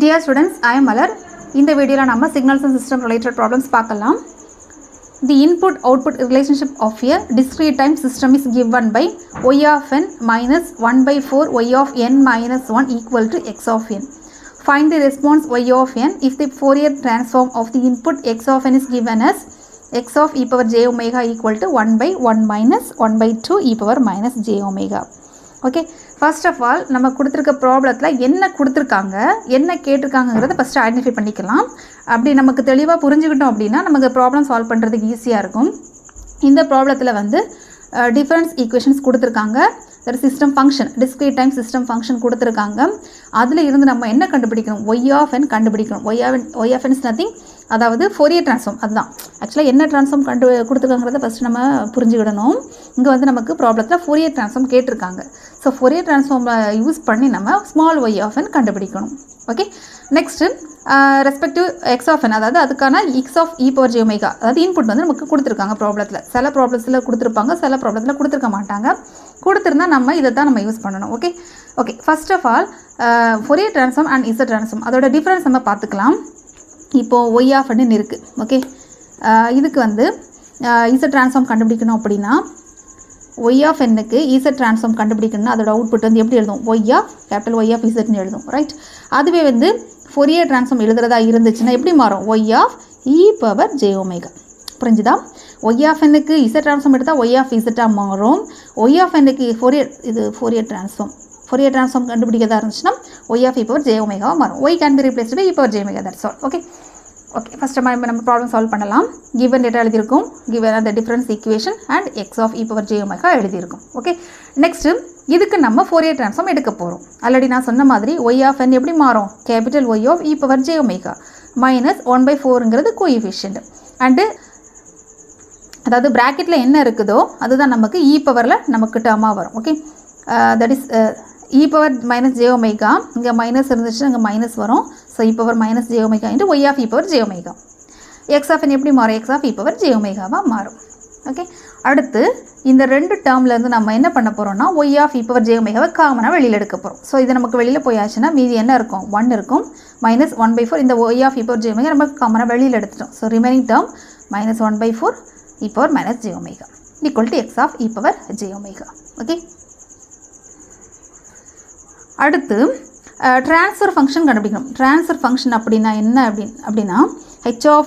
Dear students, I am Malar. In the video, we will signals and system related problems. The input-output relationship of a discrete time system is given by y of n minus 1 by 4 y of n minus 1 equal to x of n. Find the response y of n if the Fourier transform of the input x of n is given as x of e power j omega equal to 1 by 1 minus 1 by 2 e power minus j omega. Okay, first of all நம்ம கொடுத்திருக்க ப்ராப்ளத்துல என்ன கொடுத்திருக்காங்க என்ன கேட்டிருக்காங்கங்கறத first identify பண்ணிக்கலாம். அப்படி நமக்கு தெளிவா புரிஞ்சுக்கிட்டோம் அப்படினா நமக்கு ப்ராப்ளம் சால்வ் பண்றதுக்கு ஈஸியா இருக்கும். இந்த ப்ராப்ளத்துல வந்து டிஃபரன்ஸ் ஈக்குவேஷன்ஸ் கொடுத்திருக்காங்க. that is system function discrete time system function கொடுத்திருக்காங்க. அதுல இருந்து நம்ம என்ன கண்டுபிடிக்கணும்? y of n கண்டுபிடிக்கணும். y of n is nothing, அதாவது Fourier transform. அதுதான் एक्चुअली என்ன transform கொடுத்திருக்காங்கறத ஃபர்ஸ்ட் நம்ம புரிஞ்சுக்கிடணும். இங்க வந்து நமக்கு ப்ராப்ளத்துல Fourier transform கேட்டிருக்காங்க. So Fourier transform யூஸ் பண்ணி நம்ம small y of n கண்டுபிடிக்கணும். Okay, next respective x of n, அதாவது அதுக்கான x of e power j omega, அதாவது இன்புட் வந்து நமக்கு கொடுத்திருக்காங்க ப்ராப்ளத்துல. சில ப்ராப்ளம்ஸ்ல கொடுத்திருப்பாங்க, சில ப்ராப்ளத்துல கொடுத்திருக்க மாட்டாங்க. கொடுத்திருந்தா நம்ம இத தான் நம்ம யூஸ் பண்ணணும். Okay okay, first of all Fourier transform and Z transform அதோட டிஃபரன்ஸ் நம்ம பார்த்துக்கலாம். இப்போ y of n இருக்கு. ஓகே, இதுக்கு வந்து Z transform கண்டுபிடிக்கணும் அப்படினா y of n க்கு Z transform கண்டுபிடிக்கணும்னா அதோட அவுட்புட் வந்து எப்படி எழுதும்? y of capital Y of Z ன்னு எழுதும். ரைட், அதுவே வந்து Fourier transform எழுதுறதா இருந்துச்சுன்னா எப்படி மாறும்? y of e power j omega. புரிஞ்சுதா? y of n க்கு Z transform எடுத்தா y of Z ஆ மாறும். y of n க்கு Fourier transform கண்டுபிடிக்கதா இருந்துச்சுன்னா y of e power j omega மாறும். y can be replaced by e power j omega, that's all. Okay okay, first நம்ம problem solve பண்ணலாம். given data எழுதியிருக்கோம், given the difference equation and x of e power j omega எழுதியிருக்கோம். Okay, next இதுக்கு நம்ம Fourier transform எடுக்க போறோம். Already நான் சொன்ன மாதிரி y of n எப்படி மாறும்? capital Y of e power j omega minus 1 by 4ங்கிறது கோஎஃபிஷியன்ட். அண்ட் அதாவது பிராக்கெட்ல என்ன இருக்குதோ அதுதான் நமக்கு e பவர்ல நமக்கு டேர்மா வரும். Okay, that is e power minus j omega. இங்க மைனஸ் இருந்துச்சுன்னா இங்க மைனஸ் வரும். so e power minus j omega into y of e power j omega. x of n எப்படி மாறும்? x of e power j omega வா மாறும். Okay, அடுத்து இந்த ரெண்டு டேர்ம்ல இருந்து நம்ம என்ன பண்ண போறோம்னா y of e power j omega வை காமனா வெளியில எடுக்க போறோம். சோ இது நமக்கு வெளியில போயாச்சுன்னா மீதி என்ன இருக்கும்? 1 இருக்கும் minus 1 by 4. இந்த y of e power j omega நம்ம காமனா வெளியில எடுத்துட்டோம். so remaining term minus 1 by 4 e power minus j omega equal to x of e power j omega. Okay, அடுத்து ட்ரான்ஸ்ஃபர் ஃபங்க்ஷன் கண்டுபிடிக்கணும். ட்ரான்ஸ்ஃபர் ஃபங்க்ஷன் அப்படினா என்ன அப்படினா h of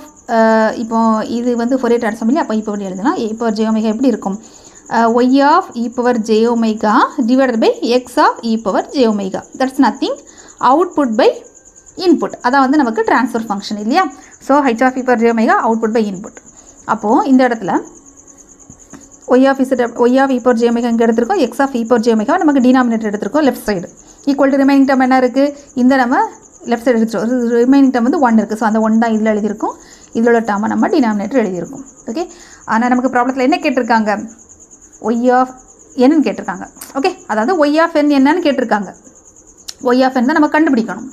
இப்போ இது வந்து Fourier transform இல்ல, அப்ப e power எழுதலாம். e power j omega எப்படி இருக்கும்? y of e power j omega divided by x of e power j omega. That's nothing, output by input. அதான் வந்து நமக்கு ட்ரான்ஸ்ஃபர் ஃபங்க்ஷன் இல்லையா? so h of e power j omega output by input. அப்போ இந்த இடத்துல y of e power j omega இங்க எடுத்துறோம், x of e power j omega நமக்கு டினாமினேட்டர் எடுத்துறோம் left side. Equal to remaining term என்ன இருக்கு? இந்த நம்ம லெஃப்ட் சைடு எடுத்துறோம். ரிமைனிங் டேர்ம் வந்து 1 இருக்கு. சோ அந்த 1 தான் இதுல எழுதி இருக்கும். இதோட டேர்மை நம்ம டினாமினேட்டர் எழுதி இருக்கும். ஓகே, ஆனா நமக்கு ப்ராப்ளத்துல என்ன கேட்டிருக்காங்க? y of n ன்னு கேட்டிருக்காங்க. ஓகே, அதாவது y of n என்னன்னு கேட்டிருக்காங்க. y of n தான் நம்ம கண்டுபிடிக்கணும்.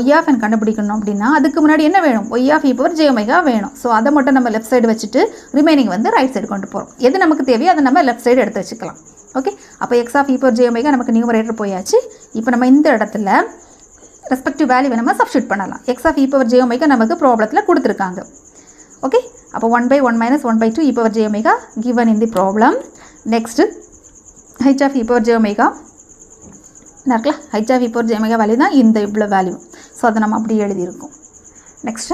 y of n கண்டுபிடிக்கணும் அப்படினா அதுக்கு முன்னாடி என்ன வேணும்? y of e power j omega வேணும். சோ அத மட்டும் நம்ம லெஃப்ட் சைடு வச்சிட்டு ரிமைனிங் வந்து ரைட் சைடு கொண்டு போறோம். எது நமக்கு தேவையோ அத நம்ம லெஃப்ட் சைடு எடுத்து வச்சுக்கலாம். ஓகே, அப்ப x of e power j omega நமக்கு நியூமரேட்டர் போயாச்சு. இப்போ நம்ம இந்த இடத்துல ரெஸ்பெக்டிவ் வேல்யூவை நம்ம சப்ஸ்டிட்யூட் பண்ணலாம். x of e power j omega நமக்கு ப்ராப்ளத்துல கொடுத்திருக்காங்க. ஓகே, அப்ப 1 by 1 minus 1 by 2 e power j omega given in the problem. next h of e power j omega நர்க்கல h of e power j omega value தான் இந்த இவ்வளவு value. So அத நம்ம அப்படியே எழுதி இருக்கோம். Next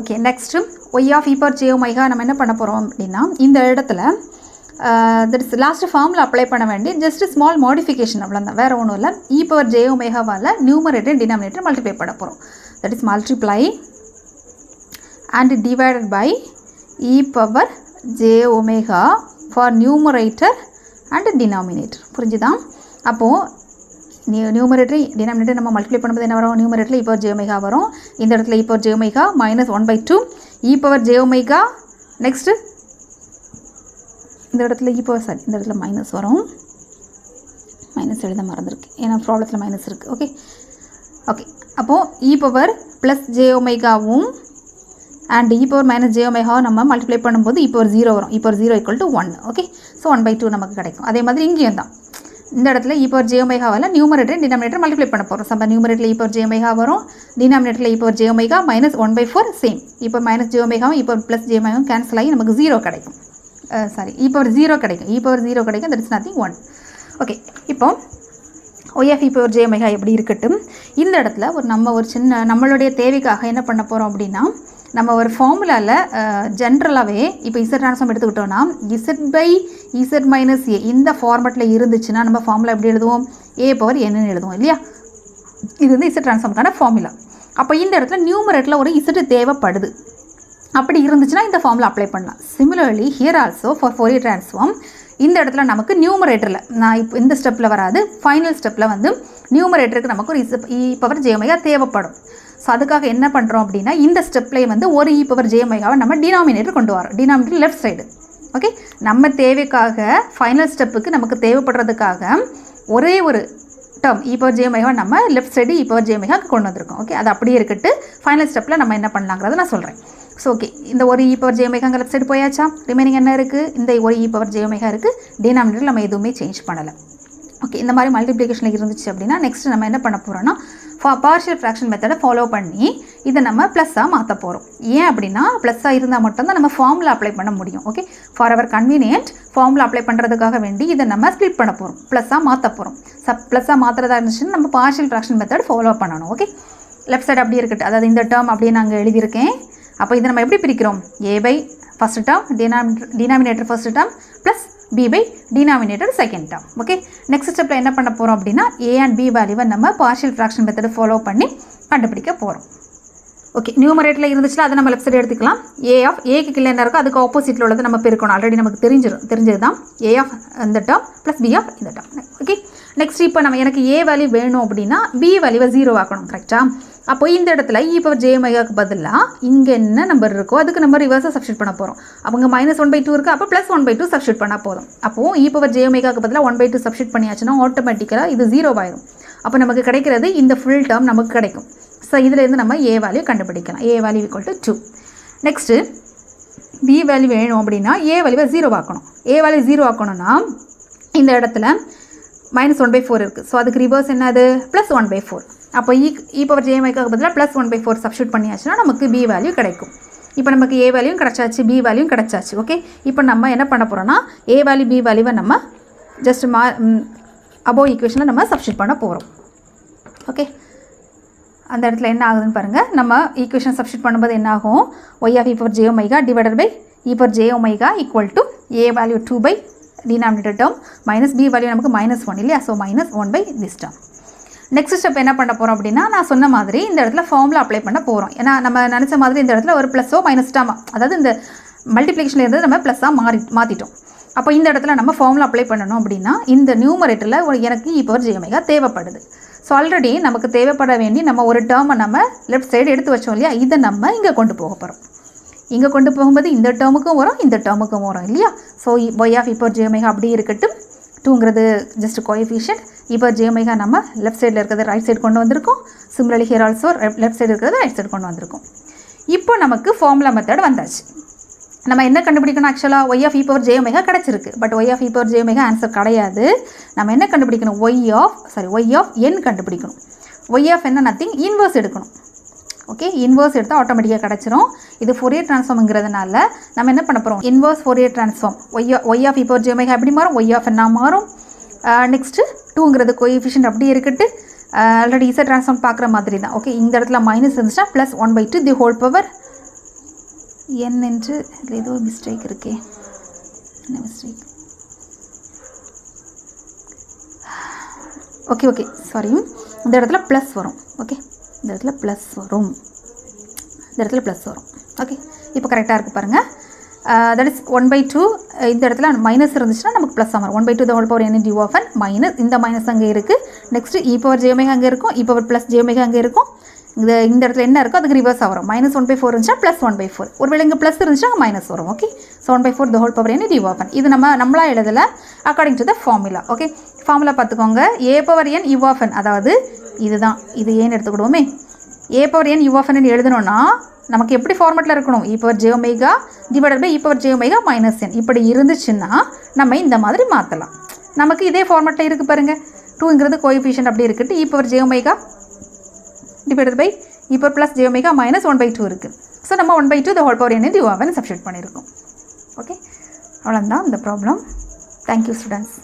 okay, next y of e power j omega நம்ம என்ன பண்ண போறோம் அப்படினா இந்த இடத்துல that is last formula apply பண்ண வேண்டிய just small modification அவ்வளவுதான், வேற ஒண்ணும் இல்ல. e power j omega வால numerator and denominator multiply பண்ண போறோம். that is multiply and divided by e power j omega for numerator and denominator. புரிஞ்சுதா? அப்போ numerator denominator நம்ம மல்டிப்ளை பண்ணும்போது என்ன வரும்? numerator e power j omega வரும். இந்த இடத்துல e power j omega minus 1 by 2 e power j omega. next இந்த இடத்துல e power இந்த இடத்துல மைனஸ் வரும். மைனஸ் எழுத மறந்துருக்கு, ஏன்னா ப்ராப்ளத்துல மைனஸ் இருக்கு. ஓகே ஓகே, அப்போ e power plus j omega வும் and e power minus j omega நம்ம மல்டிப்ளை பண்ணும்போது e power 0 வரும். e power 0 equal to 1. Okay, so 1 by 2 நமக்கு கிடைக்கும். அதே மாதிரி இங்கேயும் தான் இந்த இடத்துல e power j ஒமேகாவால் நியூமரேட்டர் டினாமினேட்டர் மல்டிப்ளை பண்ண போகிறோம். சப்போ நியூமரேட்டரில் e power j ஒமேகா வரும், டினாமினேட்டரில் e power j omega minus 1/4 same. இப்போ மைனஸ் j ஒமேகாவும் e power ப்ளஸ் j ஒமேகாவும் கேன்சல் ஆகி நமக்கு 0 கிடைக்கும். சாரி e power 0 கிடைக்கும். e power 0 கிடைக்கும், தட் இஸ் நத்திங் 1. ஓகே, இப்போ y of e power j omega எப்படி இருக்கட்டும். இந்த இடத்துல ஒரு சின்ன நம்மளுடைய தேவைக்காக என்ன பண்ண போகிறோம் அப்படின்னா, நம்ம ஒரு ஃபார்முலாவில் ஜென்ரலாகவே இப்போ இசட் ட்ரான்ஸ்ஃபார்ம் எடுத்துக்கிட்டோன்னா இசட் பை இசட் மைனஸ் ஏ இந்த ஃபார்மெட்டில் இருந்துச்சுன்னா நம்ம ஃபார்முலா எப்படி எழுதுவோம், ஏ பவர் என்னன்னு எழுதுவோம் இல்லையா. இது வந்து இசட் ட்ரான்ஸ்ஃபார்முக்கான ஃபார்முலா. அப்போ இந்த இடத்துல நியூமரேட்டரில் ஒரு இசட் தேவைப்படுது. அப்படி இருந்துச்சுன்னா இந்த ஃபார்முலா அப்ளை பண்ணலாம். Similarly here also for Fourier transform இந்த இடத்துல நமக்கு நியூமரேட்டரில் நான் இப்போ இந்த ஸ்டெப்பில் வராது, ஃபைனல் ஸ்டெப்பில் வந்து நியூமரேட்டருக்கு நமக்கு ஒரு e பவர் j ஒமேகா தேவைப்படும். ஸோ அதுக்காக என்ன பண்ணுறோம் அப்படின்னா இந்த ஸ்டெப்லேயே வந்து ஒரு e பவர் j ஒமேகாவை நம்ம டினாமினேட்டர் கொண்டு வரோம். Denominator left side. ஓகே, நம்ம தேவைக்காக ஃபைனல் ஸ்டெப்புக்கு நமக்கு தேவைப்படுறதுக்காக ஒரே ஒரு டேர்ம் e பவர் j ஒமேகாவை நம்ம left side e power j ஒமேகாவுக்கு கொண்டு வந்திருக்கோம். ஓகே, அது அப்படியே இருக்கட்டு. ஃபைனல் ஸ்டெப்பில் நம்ம என்ன பண்ணலாங்கிறத நான் சொல்கிறேன். ஸோ ஓகே, இந்த ஒரு e பவர் j ஒமேகாங்க லெஃப்ட் சைடு போயாச்சா, ரிமைனிங் என்ன இருக்குது, இந்த ஒரு e பவர் j ஒமேகா இருக்குது. டினாமினேட்டர் நம்ம எதுவுமே சேஞ்ச் பண்ணலை. ஓகே, இந்த மாதிரி மல்டிப்ளிகேஷனில் இருந்துச்சு அப்படின்னா நெக்ஸ்ட் நம்ம என்ன பண்ண போகிறோம்னா பார்ஷியல் ஃப்ராக்ஷன் மெத்தடை ஃபாலோ பண்ணி இதை நம்ம ப்ளஸ்ஸாக மாற்ற போகிறோம். ஏன் அப்படின்னா ப்ளஸ்ஸாக இருந்தால் மட்டும்தான் நம்ம ஃபார்முலா அப்ளை பண்ண முடியும். Okay, for our convenient formula apply பண்ணுறதுக்காக வேண்டி இதை நம்ம ஸ்ப்ளிட் பண்ண போகிறோம், ப்ளஸ்ஸாக மாற்ற போகிறோம். ப்ளஸ்ஸாக மாற்றுறதா இருந்துச்சுன்னா நம்ம பார்ஷியல் ஃப்ராக்ஷன் மெத்தட் ஃபாலோ பண்ணணும். ஓகே, லெஃப்ட் சைடு அப்படியே இருக்கட்டும். அதாவது இந்த டேர்ம் அப்படியே நாங்கள் எழுதியிருக்கேன். அப்போ இதை நம்ம எப்படி பிரிக்கிறோம், a by first term denominator first term plus b by denominator second term. Okay, next ஸ்டெப்பில் என்ன பண்ண போகிறோம் அப்படின்னா a and b வேல்யூவை நம்ம பார்ஷியல் ஃப்ராக்ஷன் மெத்தட் ஃபாலோ பண்ணி கண்டுபிடிக்க போகிறோம். ஓகே, நியூமரேட்டரில் இருந்துச்சுன்னா அதை நம்ம லெஃப்ட் சைடு எடுத்துக்கலாம். ஏக்கு கீழே என்ன இருக்கோ அதுக்கு ஆப்போசிட்டில் உள்ளது நம்ம பெருக்கணும். ஆல்ரெடி நமக்கு தெரிஞ்சது தான் a ஆஃப் இந்த டேர்ம் ப்ளஸ் b ஆஃப் இந்த டேர்ம். ஓகே, நெக்ஸ்ட் இப்போ நம்ம எனக்கு a வேல்யூ வேணும் அப்படின்னா b வேல்யூவை 0 ஆக்கணும். கரெக்டாக? அப்போ இந்த இடத்துல e பவர் j ஒமேகாவுக்கு பதிலாக இங்கே என்ன நம்பர் இருக்கோ அதுக்கு நம்ம ரிவர்ஸாக சப்ஸ்டியூட் பண்ண போகிறோம். அவங்க மைனஸ் 1/2 இருக்குது, அப்போ ப்ளஸ் 1/2 சப்ஸ்டியூட் பண்ணால் போதும். அப்போது e பவர் j ஒமேகாவுக்கு பதிலாக 1/2 சப்ஸ்டியூட் பண்ணியாச்சுன்னா ஆட்டோமேட்டிக்கலாக இது 0 ஆயிடும். அப்போ நமக்கு கிடைக்கிறது இந்த ஃபுல் டேர்ம் நமக்கு கிடைக்கும். ஸோ இதிலேருந்து நம்ம a வேல்யூ கண்டுபிடிக்கலாம். a value equal to 2. Next b value வேணும் அப்படின்னா a வேல்யூவை 0 ஆக்கணும். a வேல்யூ 0 ஆக்கணும்னா இந்த இடத்துல மைனஸ் 1/4 இருக்குது. ஸோ அதுக்கு ரிவர்ஸ் என்னது, ப்ளஸ் 1/4. அப்போ e பவர் j ஒமேகாவுக்கு பதிலாக ப்ளஸ் 1/4 சப்ஸ்டியூட் பண்ணியாச்சுன்னா நமக்கு b வேல்யூ கிடைக்கும். இப்போ நமக்கு a வேல்யூவும் கிடச்சாச்சு, b வேல்யூவும் கிடச்சாச்சு. ஓகே, இப்போ நம்ம என்ன பண்ண போகிறோம்னா a வேல்யூ b வேல்யூவை நம்ம ஜஸ்ட் அபோவ் ஈக்குவேஷனில் நம்ம சப்ஸ்டியூட் பண்ண போகிறோம். ஓகே, அந்த இடத்துல என்ன ஆகுதுன்னு பாருங்கள். நம்ம ஈக்குவேஷன் சப்ஸ்டியூட் பண்ணும்போது என்ன ஆகும், y of e power j omega divided by e power j omega equal to a value 2 by denominator term minus b value நமக்கு -1 இல்லையா. So -1 by this term. Next step என்ன பண்ண போகிறோம் அப்படின்னா நான் சொன்ன மாதிரி இந்த இடத்துல ஃபார்முலா அப்ளை பண்ண போகிறோம். ஏன்னா நம்ம நினச்ச மாதிரி இந்த இடத்துல ஒரு ப்ளஸோ மைனஸ்டாமா, அதாவது இந்த மல்டிப்ளிகேஷனில் இருந்து நம்ம ப்ளஸ்ஸாக மாற்றிட்டோம். அப்போ இந்த இடத்துல நம்ம ஃபார்முலா அப்ளை பண்ணணும் அப்படின்னா இந்த நியூமரேட்டரில் எனக்கு e பவர் j ஒமேகா தேவைப்படுது. ஸோ ஆல்ரெடி நமக்கு தேவைப்பட வேண்டி நம்ம ஒரு டேர்மை நம்ம லெஃப்ட் சைடு எடுத்து வச்சோம் இல்லையா, இதை நம்ம இங்கே கொண்டு போக போகிறோம். இங்கே கொண்டு போகும்போது இந்த டேர்முக்கும் வரும் இந்த டேர்முக்கும் வரும் இல்லையா. So y of e power j omega அப்படியே இருக்கட்டும். 2ங்கிறது just coefficient. e power j omega நம்ம லெஃப்ட் சைடில் இருக்கிறது ரைட் சைடு கொண்டு வந்திருக்கோம். Similarly here also left side இருக்கிறது ரைட் சைடு கொண்டு வந்திருக்கோம். இப்போ நமக்கு ஃபார்முலா மெத்தட் வந்தாச்சு. நம்ம என்ன கண்டுபிடிக்கணும், ஆக்சுவலாக y of e power j omega கிடச்சிருக்கு. But y of e power j omega answer கிடையாது. நம்ம என்ன கண்டுபிடிக்கணும், y of n கண்டுபிடிக்கணும். y of n nothing, inverse எடுக்கணும். ஓகே, இன்வர்ஸ் எடுத்தால் ஆட்டோமேட்டிக்காக கிடச்சிரும். இது ஃபோரியர் ட்ரான்ஸ்ஃபார்ம்ங்கிறதுனால நம்ம என்ன பண்ண போகிறோம், inverse Fourier transform y of e power j omega எப்படி மாறும், y of n மாறும். நெக்ஸ்ட்டு 2ங்கிறது கோஎஃபிஷியன்ட் அப்படியே இருக்கட்டு. ஆல்ரெடி இசை ட்ரான்ஸ்ஃபார்ம் பார்க்குற மாதிரி தான். ஓகே, இந்த இடத்துல மைனஸ் இருந்துச்சுன்னா plus 1/2 the whole power n என்று இதில் ஏதோ மிஸ்டேக் இருக்கே, என்ன மிஸ்டேக், ஓகே சாரி, இந்த இடத்துல ப்ளஸ் வரும். ஓகே, இந்த இடத்துல ப்ளஸ் வரும். ஓகே, இப்போ கரெக்டாக இருக்குது பாருங்கள். That is 1/2. இந்த இடத்துல மைனஸ் இருந்துச்சுன்னா நமக்கு ப்ளஸ் ஆகும். 1/2 த whole power n dy of n minus இந்த மைனஸ் அங்கே இருக்குது. Next e power j omega அங்கே இருக்கும், e power plus j omega அங்கே இருக்கும். இந்த இடத்துல என்ன இருக்கோ அதுக்கு ரிவர்ஸ் ஆகும். -1/4 இருந்துச்சுன்னா ப்ளஸ் 1/4. ஒருவேளை இங்கே ப்ளஸ் இருந்துச்சுன்னா மைனஸ் வரும். Okay, so 1/4 the whole power n dy of n. இது நம்மளா எழுதலை, according to the formula. Okay, formula பார்த்துக்கோங்க. a power n u of n, அதாவது இதுதான், இது ஏன்னு எடுத்துக்கிடுவோமே. a power n u of n எழுதணும்னா நமக்கு எப்படி ஃபார்மெட்டில் இருக்கணும், e power j omega divided by e power j omega minus n. இப்படி இருந்துச்சுன்னா நம்ம இந்த மாதிரி மாற்றலாம். நமக்கு இதே ஃபார்மேட்டில் இருக்குது பாருங்கள். 2ங்கிறது கோஎஃபிஷியன்ட் அப்படி இருக்குது. e power j omega divided by e power plus j omega minus 1/2 இருக்குது. ஸோ நம்ம 1/2 the whole power n இது யூஆவன் சப்ஸ்டியூட் பண்ணியிருக்கோம். ஓகே, அவ்வளோதான் இந்த ப்ராப்ளம். Thank you students.